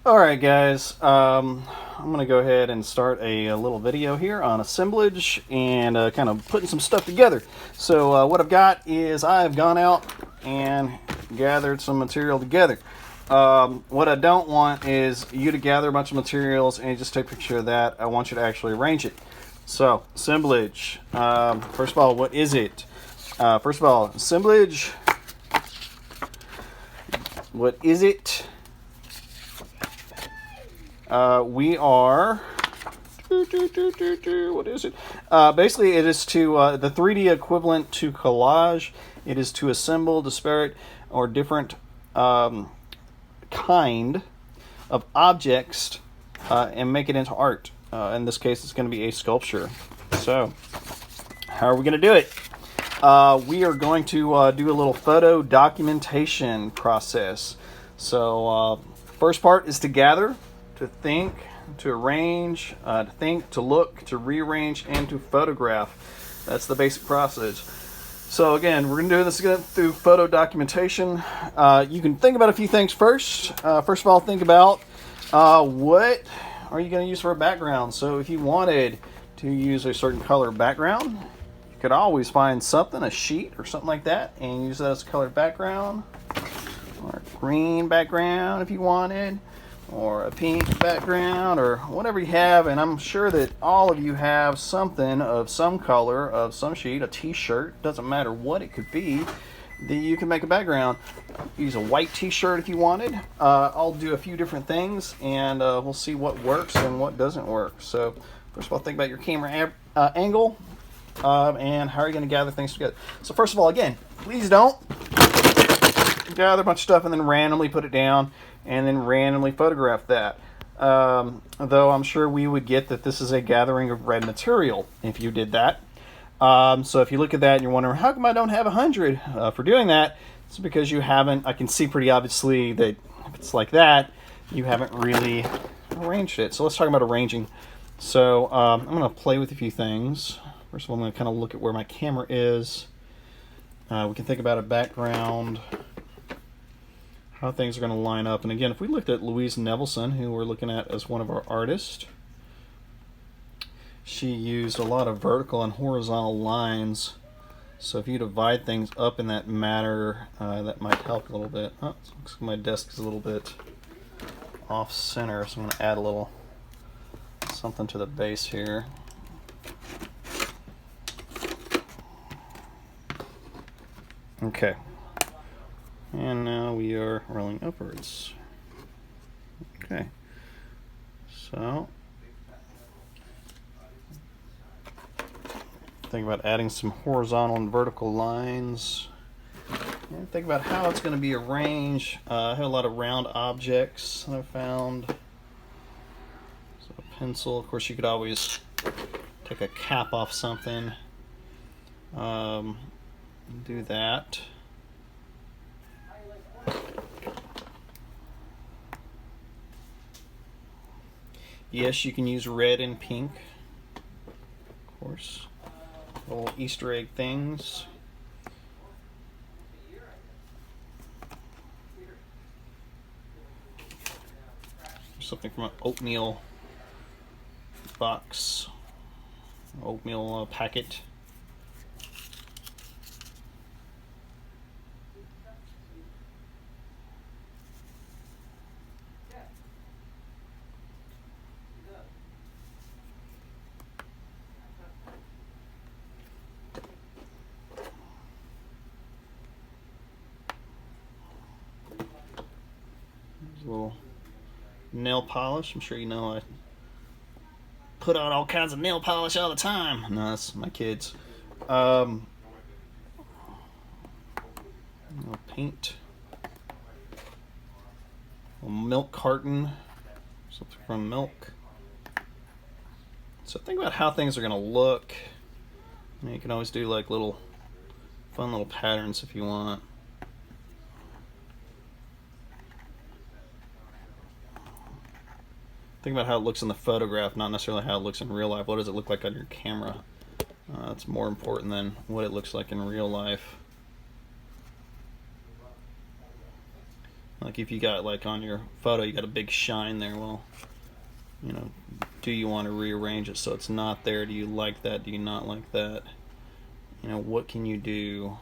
Alright guys, I'm going to go ahead and start a little video here on assemblage and kind of putting some stuff together. So what I've got is I've gone out and gathered some material together. What I don't want is you to gather a bunch of materials and just take a picture of that. I want you to actually arrange it. So, assemblage. First of all, what is it? First of all, assemblage. What is it? We are, what is it? Basically, it is to, the 3D equivalent to collage. It is to assemble disparate or different kind of objects and make it into art. In this case, it's going to be a sculpture. So, how are we going to do it? We are going to do a little photo documentation process. So, first part is to gather, to think, to arrange, to think, to look, to rearrange, and to photograph. That's the basic process. So again, we're going to do this again through photo documentation. You can think about a few things first. First of all, think about what are you going to use for a background. So if you wanted to use a certain color background, you could always find something, a sheet or something like that, and use that as a colored background. Or a green background if you wanted, or a pink background, or whatever you have. And I'm sure that all of you have something of some color, of some sheet, a t-shirt, doesn't matter what it could be, that you can make a background. Use a white t-shirt if you wanted. I'll do a few different things, and we'll see what works and what doesn't work. So first of all, think about your camera angle, and how are you going to gather things together. So first of all, again, please don't gather a bunch of stuff and then randomly put it down and then randomly photograph that. Though I'm sure we would get that this is a gathering of red material if you did that. So if you look at that and you're wondering, how come I don't have 100 for doing that? It's because you haven't, I can see pretty obviously that if it's like that, you haven't really arranged it. So let's talk about arranging. So I'm going to play with a few things. First of all, I'm going to kind of look at where my camera is. We can think about a background, how things are going to line up. And again, if we looked at Louise Nevelson, who we're looking at as one of our artists, she used a lot of vertical and horizontal lines. So if you divide things up in that manner, that might help a little bit. Oh, looks like my desk is a little bit off center, so I'm going to add a little something to the base here. Okay. And now we are rolling upwards. Okay. So, think about adding some horizontal and vertical lines. And think about how it's going to be arranged. I have a lot of round objects that I found. So a pencil, of course you could always take a cap off something. Do that. Yes, you can use red and pink, of course. Little Easter egg things. Something from an oatmeal box, oatmeal packet. A little nail polish. I'm sure you know I put out all kinds of nail polish all the time. No, that's my kids. Paint. A milk carton. Something from milk. So think about how things are going to look. You can always do like little fun little patterns if you want. Think about how it looks in the photograph, not necessarily how it looks in real life. What does it look like on your camera? That's more important than what it looks like in real life. Like if you got like on your photo, you got a big shine there. Well, do you want to rearrange it so it's not there? Do you like that? Do you not like that? What can you do?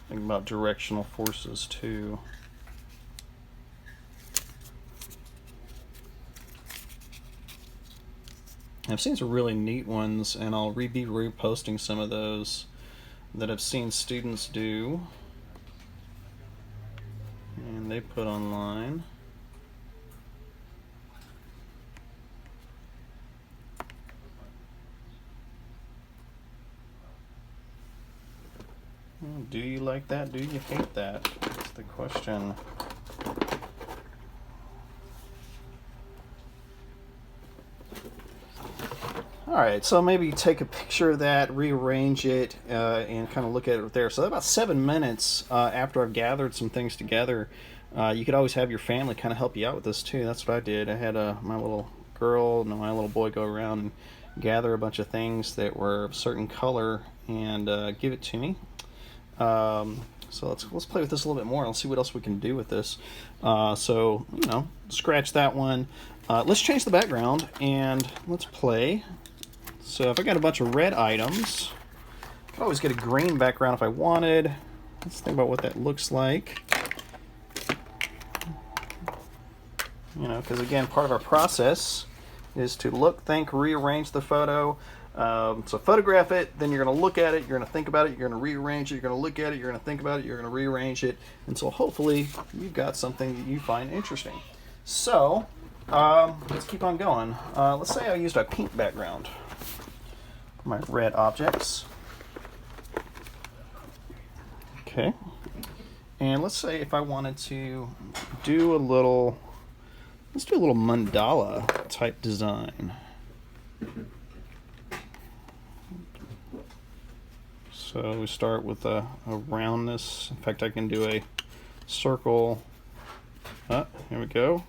Think about directional forces too. I've seen some really neat ones, and I'll be reposting some of those that I've seen students do and they put online. Do you like that? Do you hate that? That's the question. Alright, so maybe take a picture of that, rearrange it, and kind of look at it there. So about 7 minutes after I've gathered some things together, you could always have your family kind of help you out with this too. That's what I did. I had my little girl and my little boy go around and gather a bunch of things that were of a certain color and give it to me. So let's play with this a little bit more. Let's see what else we can do with this. So scratch that one. Let's change the background and let's play. So if I got a bunch of red items, I could always get a green background if I wanted. Let's think about what that looks like. Because again, part of our process is to look, think, rearrange the photo. So photograph it, then you're going to look at it, you're going to think about it, you're going to rearrange it, you're going to look at it, you're going to think about it, you're going to rearrange it, and so hopefully you've got something that you find interesting. So let's keep on going. Let's say I used a pink background for my red objects. Okay. And let's say if I wanted to do let's do a little mandala type design. So we start with a roundness. In fact, I can do a circle. Here we go.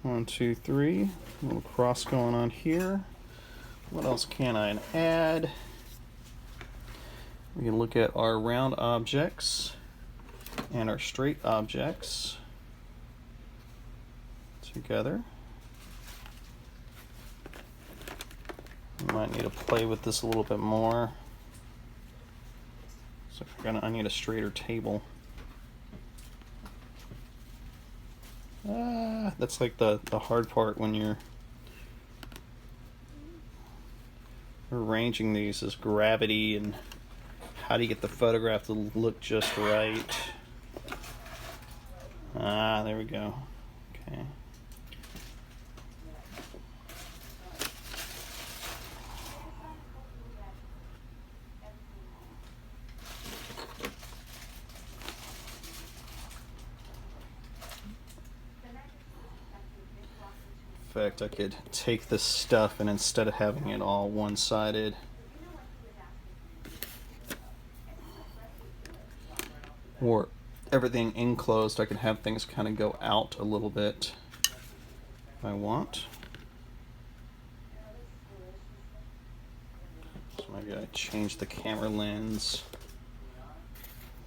1, 2, 3. A little cross going on here. What else can I add? We can look at our round objects and our straight objects together. We might need to play with this a little bit more. So I need a straighter table. That's like the hard part when you're arranging these, is gravity and how do you get the photograph to look just right. There we go. Okay. In fact, I could take this stuff and instead of having it all one-sided, or everything enclosed, I can have things kind of go out a little bit if I want. So maybe I change the camera lens.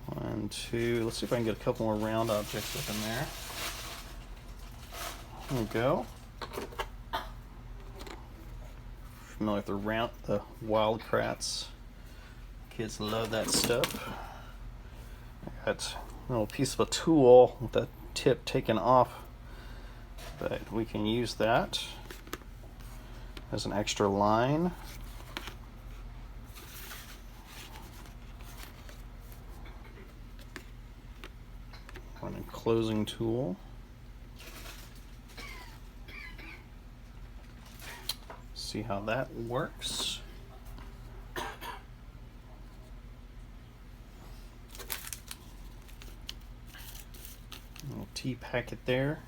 1, 2, let's see if I can get a couple more round objects up in there. There we go. Familiar with the Wildcrats Kids love that stuff. I got a little piece of a tool with that tip taken off, but we can use that as an extra line. Or an enclosing tool. See how that works. Little tea packet there.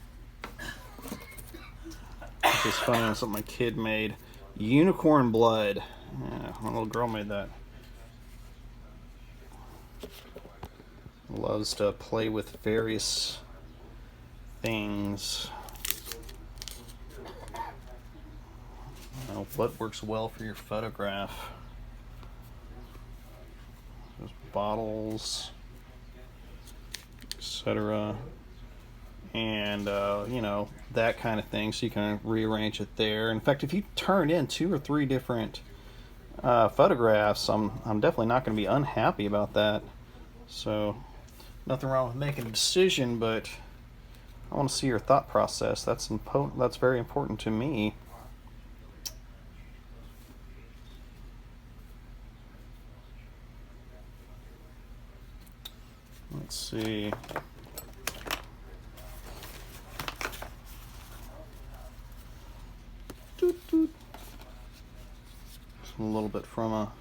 This is funny, that's something my kid made. Unicorn blood. Yeah, my little girl made that. Loves to play with various things. What works well for your photograph? There's bottles, etc. And you know, that kind of thing, so you can rearrange it there. In fact, if you turn in 2 or 3 different photographs, I'm definitely not going to be unhappy about that. So nothing wrong with making a decision, but I want to see your thought process. That's very important to me. Let's see. Doot, doot. A little bit from a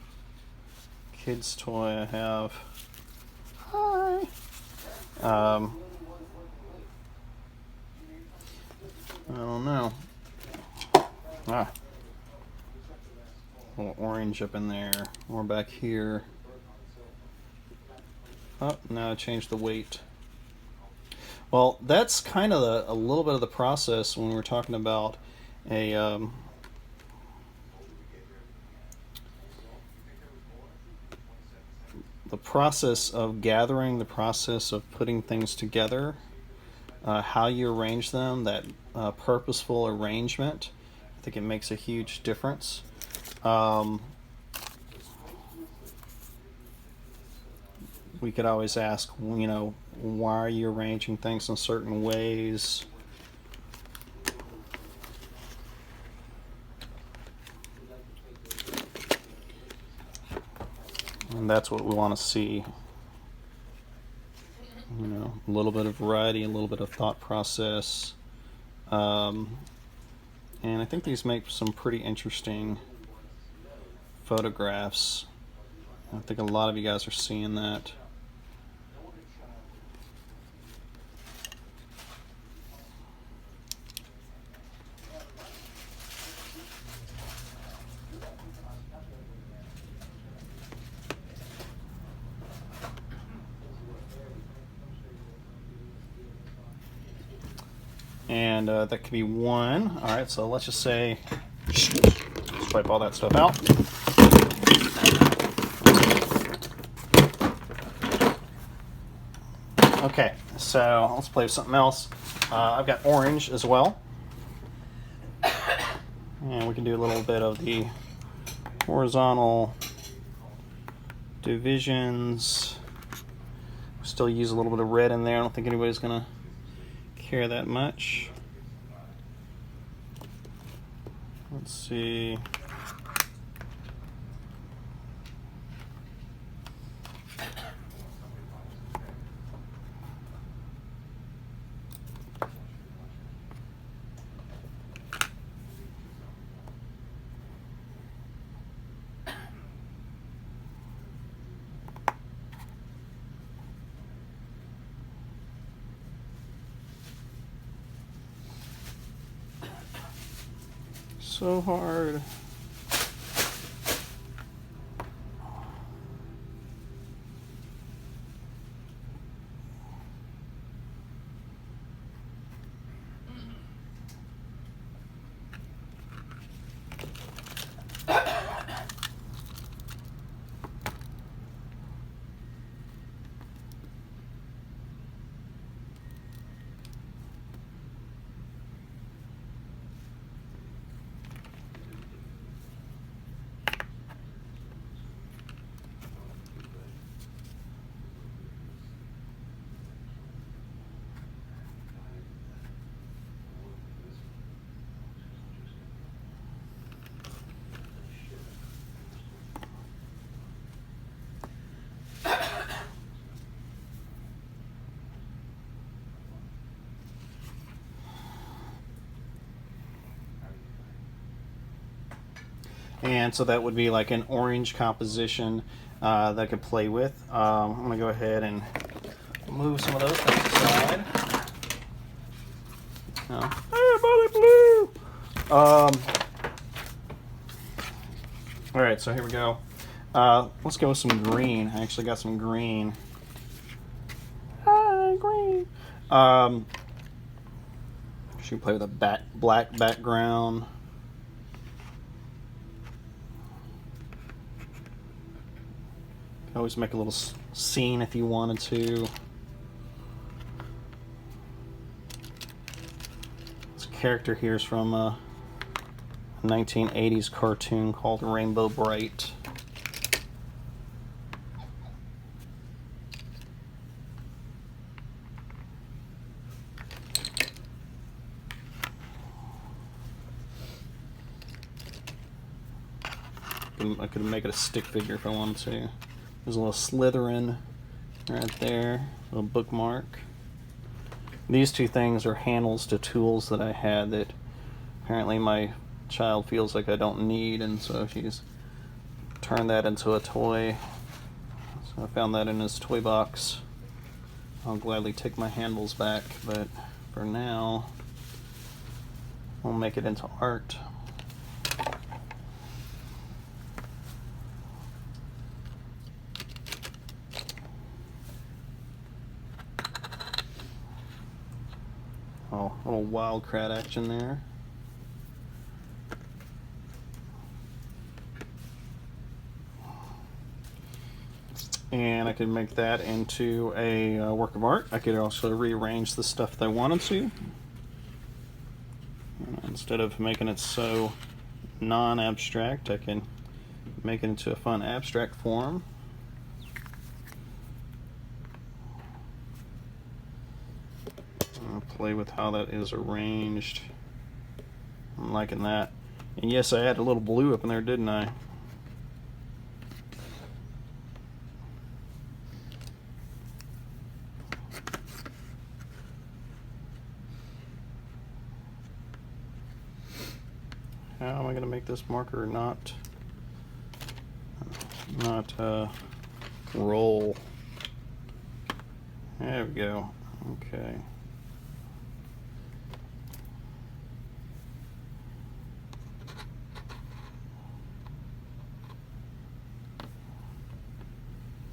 kid's toy I have. Hi. I don't know. A little orange up in there. More back here. Oh, now I changed the weight. Well, that's kind of a little bit of the process when we're talking about a the process of gathering, the process of putting things together, how you arrange them, that purposeful arrangement. I think it makes a huge difference. We could always ask, you know, why are you arranging things in certain ways? And that's what we want to see. You know, a little bit of variety, a little bit of thought process. And I think these make some pretty interesting photographs. I think a lot of you guys are seeing that. And that could be one. All right, so let's just say, swipe all that stuff out. Okay, so let's play with something else. I've got orange as well. And we can do a little bit of the horizontal divisions. Still use a little bit of red in there. I don't think anybody's going to care that much. Let's see. So hard. And so that would be like an orange composition that I could play with. I'm going to go ahead and move some of those things aside. Oh. Hey, blue! Alright, so here we go. Let's go with some green. I actually got some green. Hi, green. Should play with a black background. Always make a little scene if you wanted to. This character here is from a 1980s cartoon called Rainbow Bright. I could make it a stick figure if I wanted to. There's a little Slytherin right there, a little bookmark. These two things are handles to tools that I had that apparently my child feels like I don't need, and so she's turned that into a toy. So I found that in his toy box. I'll gladly take my handles back, but for now, we'll make it into art. Oh, a little wildcat action there. And I could make that into a work of art. I could also rearrange the stuff that I wanted to. Instead of making it so non-abstract, I can make it into a fun abstract form. I'll play with how that is arranged. I'm liking that. And yes, I had a little blue up in there, didn't I? How am I going to make this marker not roll? There we go. Okay.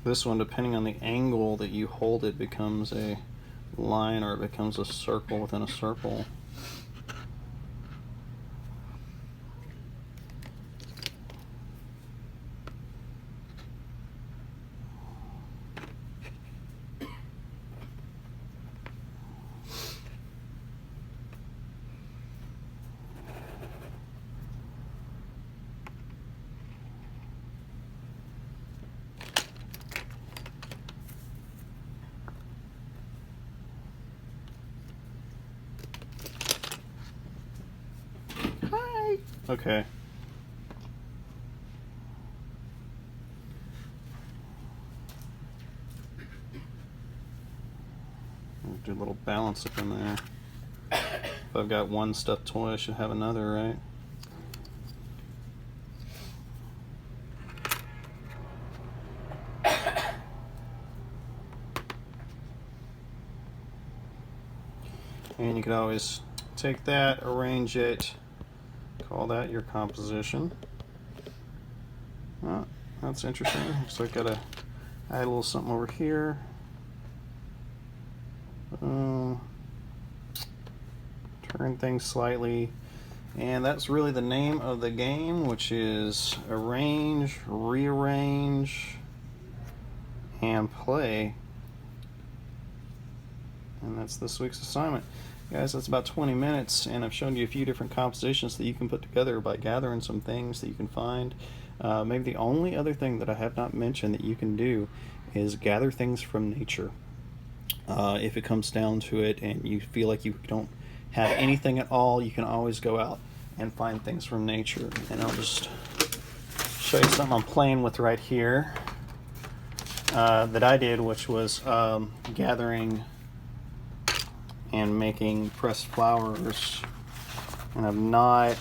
This one, depending on the angle that you hold it, becomes a line or it becomes a circle within a circle. Okay. Do a little balance up in there. If I've got one stuffed toy, I should have another, right? And you could always take that, arrange it, call that your composition. Oh, that's interesting. So I gotta add a little something over here. Turn things slightly. And that's really the name of the game, which is arrange, rearrange, and play. And that's this week's assignment. Guys, that's about 20 minutes, and I've shown you a few different compositions that you can put together by gathering some things that you can find. Maybe the only other thing that I have not mentioned that you can do is gather things from nature. If it comes down to it and you feel like you don't have anything at all, you can always go out and find things from nature. And I'll just show you something I'm playing with right here that I did, which was gathering and making pressed flowers. And I've not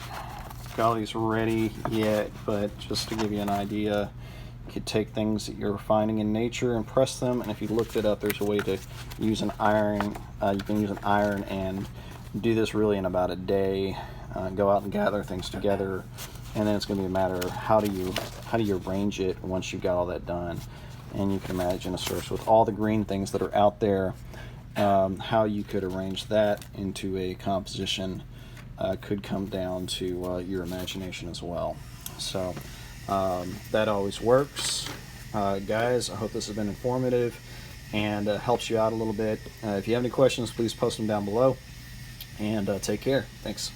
got all these ready yet, but just to give you an idea, you could take things that you're finding in nature and press them, and if you looked it up, there's a way to use an iron. You can use an iron and do this really in about a day. Go out and gather things together, and then it's going to be a matter of how do you arrange it once you've got all that done. And you can imagine a source with all the green things that are out there, how you could arrange that into a composition could come down to your imagination as well. So that always works. Guys, I hope this has been informative and helps you out a little bit. If you have any questions, please post them down below, and take care. Thanks.